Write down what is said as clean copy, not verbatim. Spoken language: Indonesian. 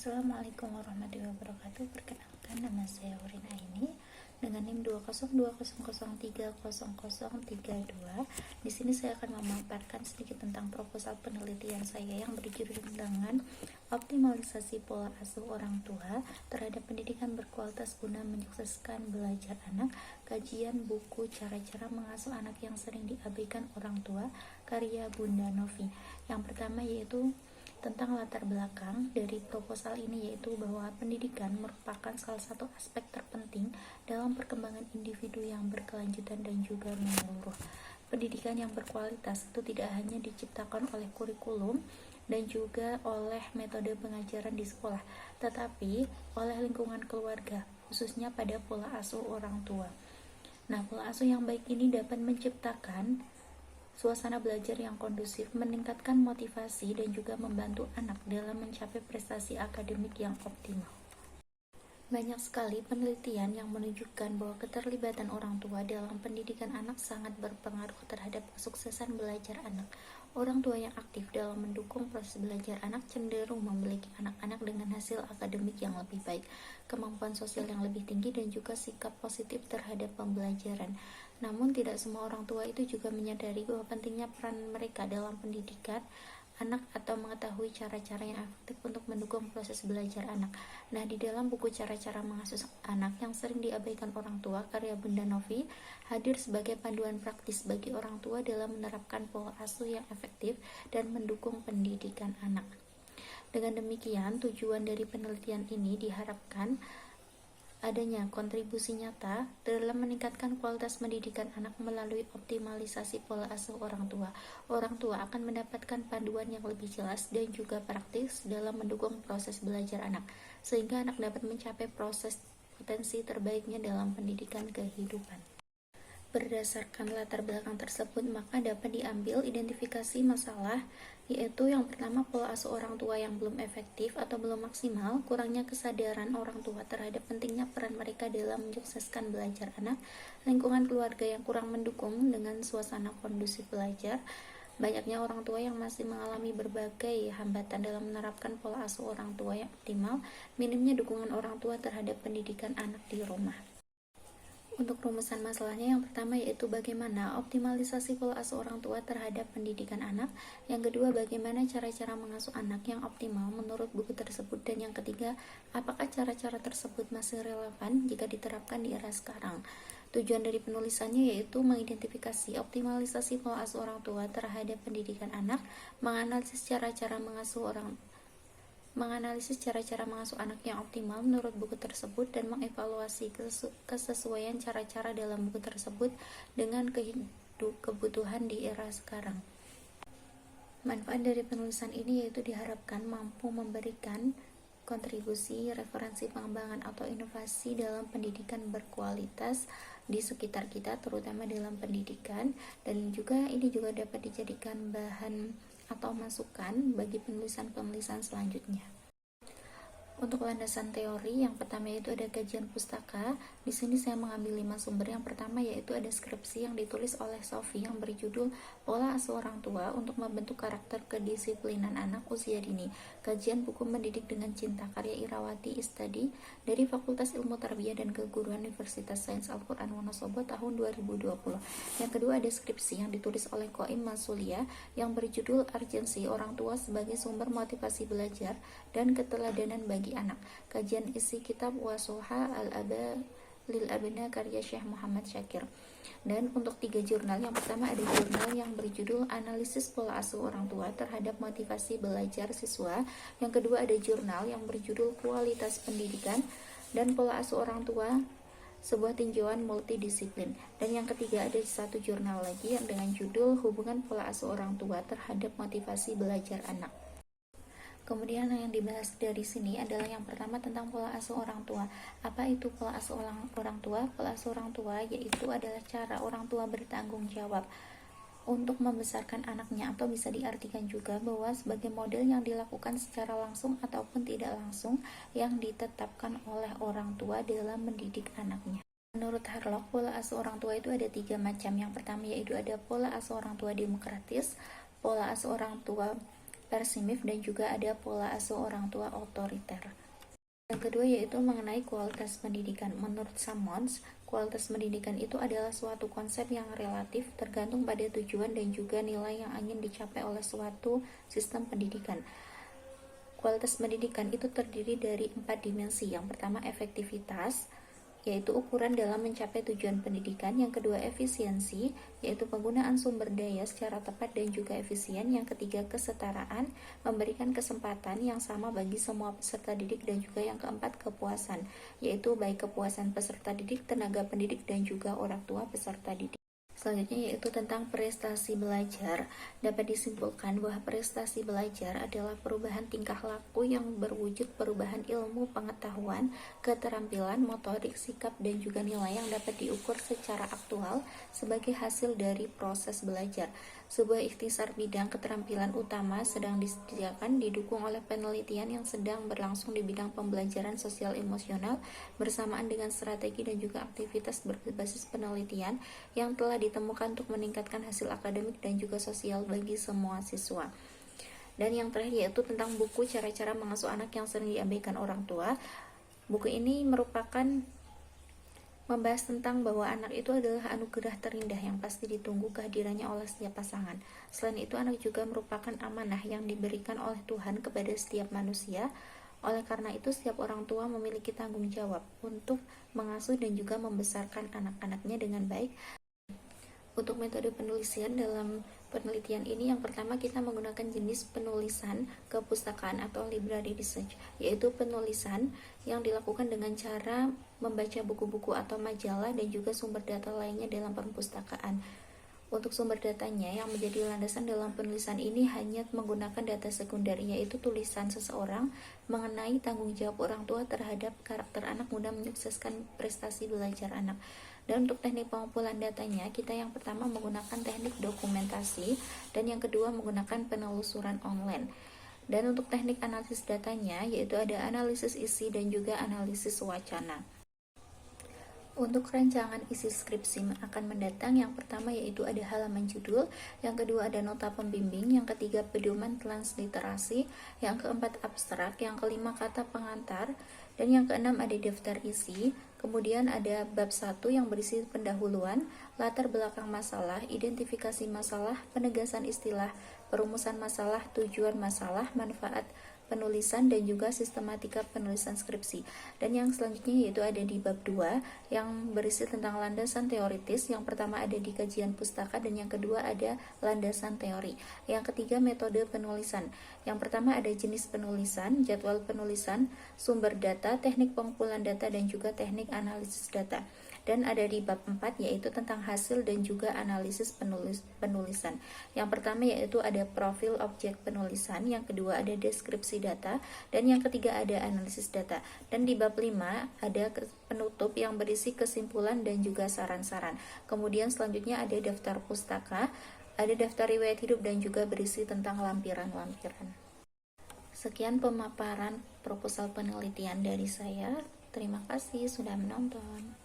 Assalamualaikum warahmatullahi wabarakatuh. Perkenalkan, nama saya Urin Aini dengan NIM 20200300032. Di sini saya akan memaparkan sedikit tentang proposal penelitian saya yang berjudul dengan optimalisasi pola asuh orang tua terhadap pendidikan berkualitas guna menyukseskan belajar anak. Kajian buku cara-cara mengasuh anak yang sering diabaikan orang tua, karya Bunda Novi. Yang pertama yaitu tentang latar belakang dari proposal ini, yaitu bahwa pendidikan merupakan salah satu aspek terpenting dalam perkembangan individu yang berkelanjutan dan juga menyeluruh. Pendidikan yang berkualitas itu tidak hanya diciptakan oleh kurikulum dan juga oleh metode pengajaran di sekolah, tetapi oleh lingkungan keluarga, khususnya pada pola asuh orang tua. Nah, pola asuh yang baik ini dapat menciptakan suasana belajar yang kondusif, meningkatkan motivasi, dan juga membantu anak dalam mencapai prestasi akademik yang optimal. Banyak sekali penelitian yang menunjukkan bahwa keterlibatan orang tua dalam pendidikan anak sangat berpengaruh terhadap kesuksesan belajar anak. Orang tua yang aktif dalam mendukung proses belajar anak cenderung memiliki anak-anak dengan hasil akademik yang lebih baik, kemampuan sosial yang lebih tinggi, dan juga sikap positif terhadap pembelajaran. Namun tidak semua orang tua itu juga menyadari bahwa pentingnya peran mereka dalam pendidikan anak atau mengetahui cara-cara yang efektif untuk mendukung proses belajar anak. Nah, di dalam buku cara-cara mengasuh anak yang sering diabaikan orang tua, karya Bunda Novi, hadir sebagai panduan praktis bagi orang tua dalam menerapkan pola asuh yang efektif dan mendukung pendidikan anak. Dengan demikian, tujuan dari penelitian ini diharapkan adanya kontribusi nyata dalam meningkatkan kualitas pendidikan anak melalui optimalisasi pola asuh orang tua. Orang tua akan mendapatkan panduan yang lebih jelas dan juga praktis dalam mendukung proses belajar anak, sehingga anak dapat mencapai proses potensi terbaiknya dalam pendidikan kehidupan. Berdasarkan latar belakang tersebut, maka dapat diambil identifikasi masalah, yaitu yang pertama pola asuh orang tua yang belum efektif atau belum maksimal, kurangnya kesadaran orang tua terhadap pentingnya peran mereka dalam menyukseskan belajar anak, lingkungan keluarga yang kurang mendukung dengan suasana kondusif belajar, banyaknya orang tua yang masih mengalami berbagai hambatan dalam menerapkan pola asuh orang tua yang optimal, minimnya dukungan orang tua terhadap pendidikan anak di rumah. Untuk rumusan masalahnya, yang pertama yaitu bagaimana optimalisasi pola asuh orang tua terhadap pendidikan anak, yang kedua bagaimana cara-cara mengasuh anak yang optimal menurut buku tersebut, dan yang ketiga apakah cara-cara tersebut masih relevan jika diterapkan di era sekarang. Tujuan dari penulisannya yaitu mengidentifikasi optimalisasi pola asuh orang tua terhadap pendidikan anak, menganalisis cara-cara mengasuh anak yang optimal menurut buku tersebut, dan mengevaluasi kesesuaian cara-cara dalam buku tersebut dengan kebutuhan di era sekarang. Manfaat dari penulisan ini yaitu diharapkan mampu memberikan kontribusi, referensi pengembangan atau inovasi dalam pendidikan berkualitas di sekitar kita, terutama dalam pendidikan, dan juga ini juga dapat dijadikan bahan atau masukan bagi penulisan-penulisan selanjutnya. Untuk landasan teori, yang pertama yaitu ada kajian pustaka. Di sini saya mengambil 5 sumber. Yang pertama yaitu ada skripsi yang ditulis oleh Sofi yang berjudul Pola Asuh Orang Tua untuk Membentuk Karakter Kedisiplinan Anak Usia Dini. Kajian buku Mendidik dengan Cinta karya Irawati Istadi dari Fakultas Ilmu Tarbiyah dan Keguruan Universitas Sains Al-Quran Wonosobo tahun 2020. Yang kedua ada skripsi yang ditulis oleh Qoim Masulia yang berjudul Urgensi Orang Tua sebagai Sumber Motivasi Belajar dan Keteladanan bagi Anak. Kajian isi kitab Wasoha al-Aba lil Abna karya Syekh Muhammad Syakir. Dan untuk 3 jurnal, yang pertama ada jurnal yang berjudul Analisis Pola Asuh Orang Tua terhadap Motivasi Belajar Siswa. Yang kedua ada jurnal yang berjudul Kualitas Pendidikan dan Pola Asuh Orang Tua, sebuah tinjauan multidisiplin. Dan yang ketiga ada satu jurnal lagi yang dengan judul Hubungan Pola Asuh Orang Tua terhadap Motivasi Belajar Anak. Kemudian yang dibahas dari sini adalah yang pertama tentang pola asuh orang tua. Apa itu pola asuh orang tua? Pola asuh orang tua yaitu adalah cara orang tua bertanggung jawab untuk membesarkan anaknya, atau bisa diartikan juga bahwa sebagai model yang dilakukan secara langsung ataupun tidak langsung yang ditetapkan oleh orang tua dalam mendidik anaknya. Menurut Harlock, pola asuh orang tua itu ada 3 macam. Yang pertama yaitu ada pola asuh orang tua demokratis, pola asuh orang tua persimif, dan juga ada pola asuh orang tua otoriter. Yang kedua yaitu mengenai kualitas pendidikan. Menurut Sammons, kualitas pendidikan itu adalah suatu konsep yang relatif tergantung pada tujuan dan juga nilai yang ingin dicapai oleh suatu sistem pendidikan. Kualitas pendidikan itu terdiri dari 4 dimensi. Yang pertama efektivitas, yaitu ukuran dalam mencapai tujuan pendidikan. Yang kedua efisiensi, yaitu penggunaan sumber daya secara tepat dan juga efisien. Yang ketiga kesetaraan, memberikan kesempatan yang sama bagi semua peserta didik. Dan juga yang keempat kepuasan, yaitu baik kepuasan peserta didik, tenaga pendidik, dan juga orang tua peserta didik. Selanjutnya yaitu tentang prestasi belajar. Dapat disimpulkan bahwa prestasi belajar adalah perubahan tingkah laku yang berwujud perubahan ilmu, pengetahuan, keterampilan, motorik, sikap, dan juga nilai yang dapat diukur secara aktual sebagai hasil dari proses belajar. Sebuah ikhtisar bidang keterampilan utama sedang disediakan didukung oleh penelitian yang sedang berlangsung di bidang pembelajaran sosial emosional bersamaan dengan strategi dan juga aktivitas berbasis penelitian yang telah ditemukan untuk meningkatkan hasil akademik dan juga sosial bagi semua siswa. Dan yang terakhir yaitu tentang buku cara-cara mengasuh anak yang sering diabaikan orang tua. Buku ini merupakan membahas tentang bahwa anak itu adalah anugerah terindah yang pasti ditunggu kehadirannya oleh setiap pasangan. Selain itu, anak juga merupakan amanah yang diberikan oleh Tuhan kepada setiap manusia. Oleh karena itu, setiap orang tua memiliki tanggung jawab untuk mengasuh dan juga membesarkan anak-anaknya dengan baik. Untuk metode penulisan dalam penelitian ini, yang pertama kita menggunakan jenis penulisan kepustakaan atau library research, yaitu penulisan yang dilakukan dengan cara membaca buku-buku atau majalah dan juga sumber data lainnya dalam perpustakaan. Untuk sumber datanya yang menjadi landasan dalam penulisan ini hanya menggunakan data sekunder, yaitu tulisan seseorang mengenai tanggung jawab orang tua terhadap karakter anak guna menyukseskan prestasi belajar anak. Dan untuk teknik pengumpulan datanya, kita yang pertama menggunakan teknik dokumentasi dan yang kedua menggunakan penelusuran online. Dan untuk teknik analisis datanya, yaitu ada analisis isi dan juga analisis wacana. Untuk rancangan isi skripsi akan mendatang, yang pertama yaitu ada halaman judul, yang kedua ada nota pembimbing, yang ketiga pedoman transliterasi, yang keempat abstrak, yang kelima kata pengantar, dan yang keenam ada daftar isi. Kemudian ada bab 1 yang berisi pendahuluan, latar belakang masalah, identifikasi masalah, penegasan istilah, perumusan masalah, tujuan masalah, manfaat penulisan, dan juga sistematika penulisan skripsi. Dan yang selanjutnya yaitu ada di bab 2 yang berisi tentang landasan teoritis. Yang pertama ada di kajian pustaka dan yang kedua ada landasan teori. Yang ketiga metode penulisan. Yang pertama ada jenis penulisan, jadwal penulisan, sumber data, teknik pengumpulan data, dan juga teknik analisis data. Dan ada di bab 4 yaitu tentang hasil dan juga analisis penulisan. Yang pertama yaitu ada profil objek penulisan, yang kedua ada deskripsi data, dan yang ketiga ada analisis data. Dan di bab 5 ada penutup yang berisi kesimpulan dan juga saran-saran. Kemudian selanjutnya ada daftar pustaka, ada daftar riwayat hidup, dan juga berisi tentang lampiran-lampiran. Sekian pemaparan proposal penelitian dari saya. Terima kasih sudah menonton.